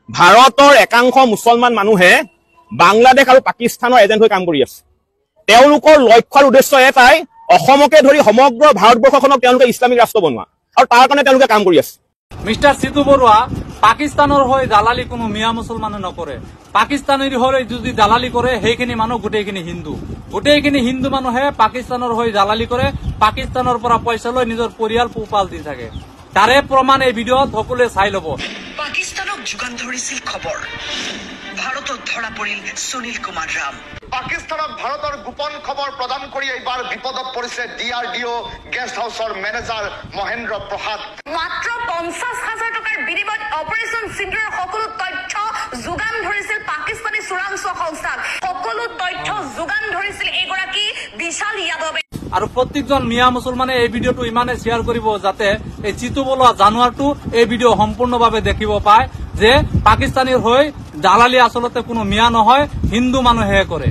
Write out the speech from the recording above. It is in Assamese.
ভাৰতৰ একাংশ মুছলমান মানুহে বাংলাদেশ আৰু পাকিস্তানৰ এজেণ্ট হৈ কাম কৰি আছে। তেওঁলোকৰ লক্ষ্য আৰু উদ্দেশ্য এটাই, অসমকে ধৰি সমগ্ৰ ভাৰতবৰ্ষখনক তেওঁলোকে ইছলামিক ৰাষ্ট্ৰ বনোৱা, আৰু তাৰ কাৰণে তেওঁলোকে কাম কৰি আছে। মিষ্টাৰ চিতু বৰুৱা, পাকিস্তানৰ হৈ দালালি কোনো মিয়া মুছলমানে নকৰে। পাকিস্তানৰ হৈ যদি দালালি কৰে সেইখিনি মানুহ গোটেইখিনি হিন্দু মানুহে পাকিস্তানৰ হৈ দালালি কৰে, পাকিস্তানৰ পৰা পইচা লৈ নিজৰ পৰিয়াল পোহপাল দি থাকে। তাৰে প্ৰমাণ এই ভিডিঅ'ত সকলোৱে চাই ল'ব। পাকিস্তানক যোগান ধৰিছিল খবৰ, ভাৰতত ধৰা পৰিল সুনীল কুমাৰ ৰাম। পাকিস্তানক ভাৰতৰ গোপন খবৰ প্ৰদান কৰি এইবাৰ বিপদত পৰিছে DRDO গেষ্ট হাউচৰ মেনেজাৰ মহেন্দ্ৰ প্ৰসাদ। মাত্ৰ 50,000 টকাৰ বিনিময়ত অপাৰেচন সিন্দুৰৰ সকলো তথ্য যোগান ধৰিছিল পাকিস্তানী চোৰাংচোৱা সংস্থাক। সকলো তথ্য যোগান ধৰিছিল এইগৰাকী বিশাল যাদৱে। আৰু প্ৰত্যেকজন মিয়া মুছলমানে এই ভিডিঅ'টো ইমানে শ্বেয়াৰ কৰিব যাতে এই চিতু বৰুৱা জানুৱাৰটো এই ভিডিঅ' সম্পূৰ্ণভাৱে দেখিব পায় যে পাকিস্তানীৰ হৈ দালালি আচলতে কোনো মিয়া নহয়, হিন্দু মানুহে কৰে।